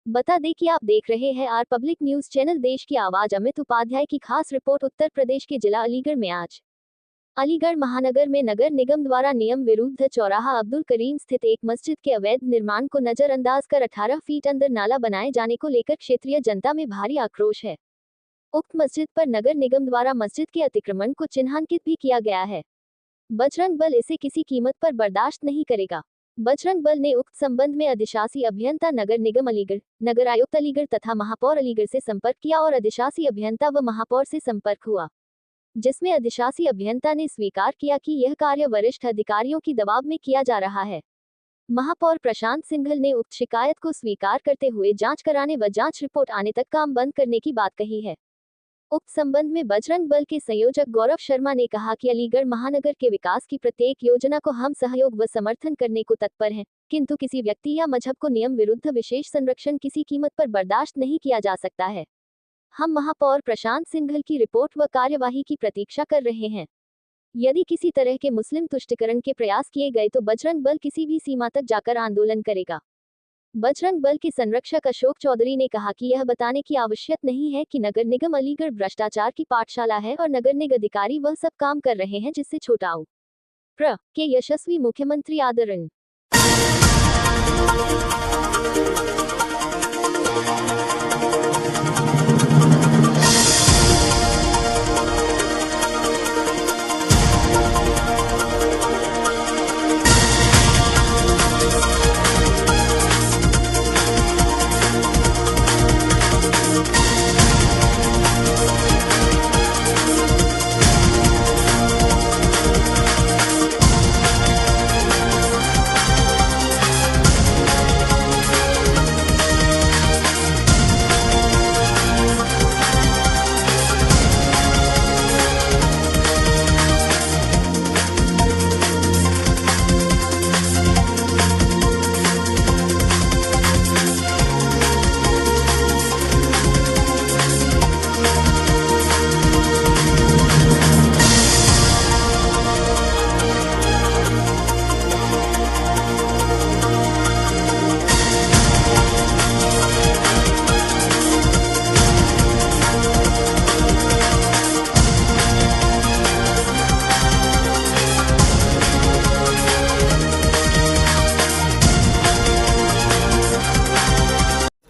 बता दें कि आप देख रहे हैं आर पब्लिक न्यूज चैनल। देश की आवाज अमित उपाध्याय की खास रिपोर्ट। उत्तर प्रदेश के जिला अलीगढ़ में आज अलीगढ़ महानगर में नगर निगम द्वारा नियम विरुद्ध चौराहा अब्दुल करीम स्थित एक मस्जिद के अवैध निर्माण को नजरअंदाज कर 18 फीट अंदर नाला बनाए जाने को लेकर क्षेत्रीय जनता में भारी आक्रोश है। उक्त मस्जिद पर नगर निगम द्वारा मस्जिद के अतिक्रमण को चिन्हांकित भी किया गया है। बजरंग बल इसे किसी कीमत पर बर्दाश्त नहीं करेगा। बजरंग बल ने उक्त संबंध में अधिशासी अभियंता नगर निगम अलीगढ़, नगर आयुक्त अलीगढ़ तथा महापौर अलीगढ़ से संपर्क किया और अधिशासी अभियंता व महापौर से संपर्क हुआ, जिसमें अधिशासी अभियंता ने स्वीकार किया कि यह कार्य वरिष्ठ अधिकारियों की दबाव में किया जा रहा है। महापौर प्रशांत सिंघल ने उक्त शिकायत को स्वीकार करते हुए जांच कराने व जांच रिपोर्ट आने तक काम बंद करने की बात कही है। उक्त संबंध में बजरंग बल के संयोजक गौरव शर्मा ने कहा कि अलीगढ़ महानगर के विकास की प्रत्येक योजना को हम सहयोग व समर्थन करने को तत्पर हैं, किंतु किसी व्यक्ति या मजहब को नियम विरुद्ध विशेष संरक्षण किसी कीमत पर बर्दाश्त नहीं किया जा सकता है। हम महापौर प्रशांत सिंघल की रिपोर्ट व कार्यवाही की प्रतीक्षा कर रहे हैं। यदि किसी तरह के मुस्लिम तुष्टिकरण के प्रयास किए गए तो बजरंग बल किसी भी सीमा तक जाकर आंदोलन करेगा। बजरंग बल के संरक्षक अशोक चौधरी ने कहा कि यह बताने की आवश्यकता नहीं है कि नगर निगम अलीगढ़ भ्रष्टाचार की पाठशाला है और नगर निगम अधिकारी वह सब काम कर रहे हैं जिससे छोटा प्र के यशस्वी मुख्यमंत्री आदरणीय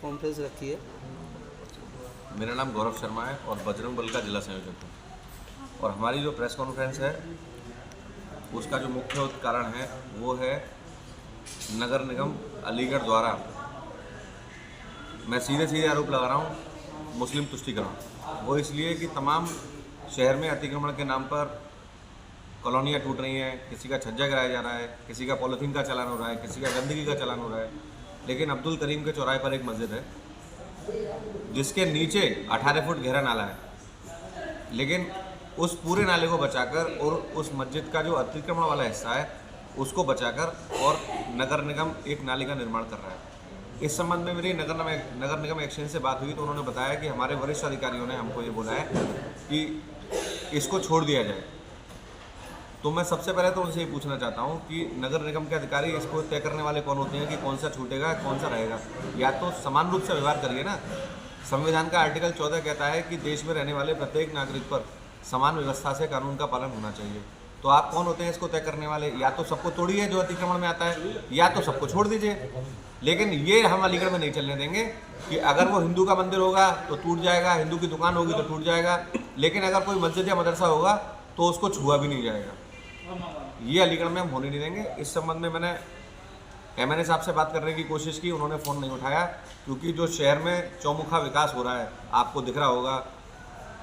कॉन्फ्रेंस रखी है। मेरा नाम गौरव शर्मा है और बजरंग बल का जिला संयोजक हूँ। और हमारी जो प्रेस कॉन्फ्रेंस है उसका जो मुख्य कारण है वो है नगर निगम अलीगढ़ द्वारा, मैं सीधे आरोप लगा रहा हूँ, मुस्लिम तुष्टिकरण। वो इसलिए कि तमाम शहर में अतिक्रमण के नाम पर कॉलोनियाँ टूट रही हैं, किसी का छज्जा गिराया जा रहा है, किसी का पॉलीथीन का चालान हो रहा है, किसी का गंदगी का चालान हो रहा है। लेकिन अब्दुल करीम के चौराहे पर एक मस्जिद है जिसके नीचे 18 फुट गहरा नाला है, लेकिन उस पूरे नाले को बचाकर और उस मस्जिद का जो अतिक्रमण वाला हिस्सा है उसको बचाकर और नगर निगम एक नाले का निर्माण कर रहा है। इस संबंध में मेरी नगर निगम एक्सचेंज से बात हुई तो उन्होंने बताया कि हमारे वरिष्ठ अधिकारियों ने हमको ये बोला है कि इसको छोड़ दिया जाए। तो मैं सबसे पहले तो उनसे ये पूछना चाहता हूँ कि नगर निगम के अधिकारी इसको तय करने वाले कौन होते हैं कि कौन सा छूटेगा कौन सा रहेगा? या तो समान रूप से व्यवहार करिए ना। संविधान का आर्टिकल 14 कहता है कि देश में रहने वाले प्रत्येक नागरिक पर समान व्यवस्था से कानून का पालन होना चाहिए। तो आप कौन होते हैं इसको तय करने वाले? या तो सबको तोड़िए जो अतिक्रमण में आता है, या तो सबको छोड़ दीजिए। लेकिन ये हम अलीगढ़ में नहीं चलने देंगे कि अगर वो हिंदू का मंदिर होगा तो टूट जाएगा, हिंदू की दुकान होगी तो टूट जाएगा, लेकिन अगर कोई मस्जिद या मदरसा होगा तो उसको छुआ भी नहीं जाएगा। ये अलीगढ़ में हम होने नहीं देंगे। इस संबंध में मैंने MNA साहब से बात करने की कोशिश की, उन्होंने फ़ोन नहीं उठाया, क्योंकि जो शहर में चौमुखा विकास हो रहा है आपको दिख रहा होगा,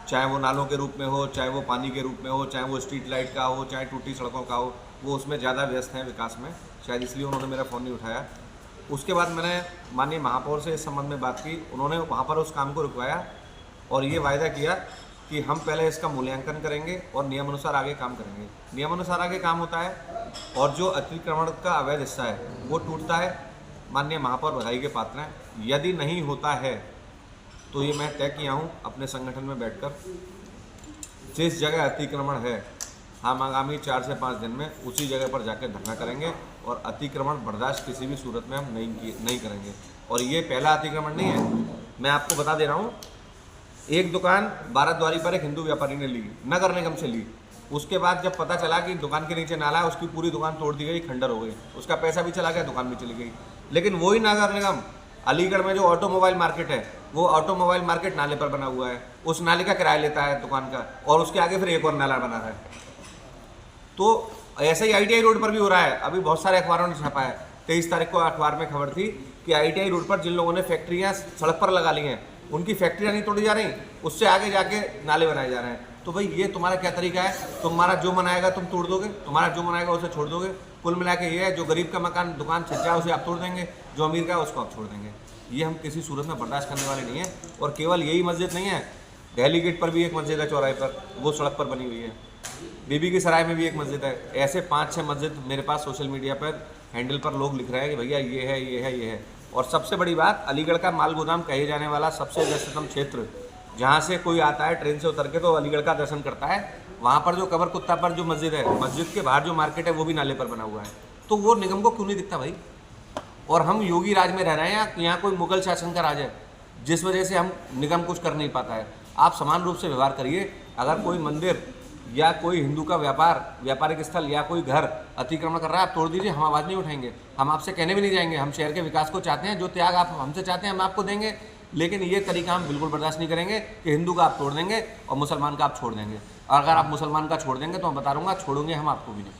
चाहे वो नालों के रूप में हो, चाहे वो पानी के रूप में हो, चाहे वो स्ट्रीट लाइट का हो, चाहे टूटी सड़कों का हो, वो उसमें ज़्यादा व्यस्त हैं विकास में, शायद इसलिए उन्होंने मेरा फ़ोन नहीं उठाया। उसके बाद मैंने माननीय महापौर से इस संबंध में बात की, उन्होंने वहाँ पर उस काम को रुकवाया और ये वायदा किया कि हम पहले इसका मूल्यांकन करेंगे और नियमानुसार आगे काम करेंगे। नियमानुसार आगे काम होता है और जो अतिक्रमण का अवैध हिस्सा है वो टूटता है। माननीय महापौर बधाई के पात्र हैं। यदि नहीं होता है तो ये मैं तय किया हूँ अपने संगठन में बैठकर, जिस जगह अतिक्रमण है हम आगामी 4 से 5 दिन में उसी जगह पर जाकर धरना करेंगे और अतिक्रमण बर्दाश्त किसी भी सूरत में हम नहीं करेंगे। और ये पहला अतिक्रमण नहीं है, मैं आपको बता दे रहा हूँ। एक दुकान बाराद्वारी पर एक हिंदू व्यापारी ने ली, नगर निगम से ली। उसके बाद जब पता चला कि दुकान के नीचे नाला है, उसकी पूरी दुकान तोड़ दी गई, खंडर हो गई, उसका पैसा भी चला गया, दुकान भी चली गई। लेकिन वही नगर निगम अलीगढ़ में जो ऑटोमोबाइल मार्केट है, वो ऑटोमोबाइल मार्केट नाले पर बना हुआ है, उस नाले का किराया लेता है दुकान का, और उसके आगे फिर एक और नाला बना है। तो ऐसे ही ITI रोड पर भी हो रहा है। अभी बहुत सारे अखबारों ने छापा है, 23 तारीख को अखबार में खबर थी कि ITI रोड पर जिन लोगों ने फैक्ट्रियाँ सड़क पर लगा ली हैं, उनकी फैक्ट्रियाँ नहीं तोड़ी जा रही, उससे आगे जाके नाले बनाए जा रहे हैं। तो भाई ये तुम्हारा क्या तरीका है? तुम्हारा जो मन आएगा तुम तोड़ दोगे, तुम्हारा जो मन आएगा उसे छोड़ दोगे। कुल मिला के ये है, जो गरीब का मकान दुकान छज्जा है उसे आप तोड़ देंगे, जो अमीर का है उसको आप छोड़ देंगे। ये हम किसी सूरत में बर्दाश्त करने वाले नहीं है। और केवल यही मस्जिद नहीं है, दिल्ली गेट पर भी एक मस्जिद है चौराहे पर, वो सड़क पर बनी हुई है। बीबी की सराय में भी एक मस्जिद है। ऐसे 5-6 मस्जिद मेरे पास सोशल मीडिया पर हैंडल पर लोग लिख रहे हैं कि भैया ये है, ये है, ये है। और सबसे बड़ी बात, अलीगढ़ का माल गोदाम कहे जाने वाला सबसे व्यस्ततम क्षेत्र, जहाँ से कोई आता है ट्रेन से उतर के तो अलीगढ़ का दर्शन करता है, वहाँ पर जो कबर कुत्ता पर जो मस्जिद है, मस्जिद के बाहर जो मार्केट है वो भी नाले पर बना हुआ है। तो वो निगम को क्यों नहीं दिखता भाई? और हम योगी राज में रह रहे हैं, यहाँ कोई मुगल शासन का राज है, जिस वजह से हम निगम कुछ कर नहीं पाता है। आप समान रूप से व्यवहार करिए। अगर कोई मंदिर या कोई हिंदू का व्यापारिक स्थल या कोई घर अतिक्रमण कर रहा है, आप तोड़ दीजिए, हम आवाज़ नहीं उठाएंगे, हम आपसे कहने भी नहीं जाएंगे। हम शहर के विकास को चाहते हैं, जो त्याग आप हमसे चाहते हैं हम आपको देंगे, लेकिन ये तरीका हम बिल्कुल बर्दाश्त नहीं करेंगे कि हिंदू का आप तोड़ देंगे और मुसलमान का आप छोड़ देंगे। और अगर आप मुसलमान का छोड़ देंगे तो मैं बता दूंगा, छोड़ेंगे हम आपको भी नहीं।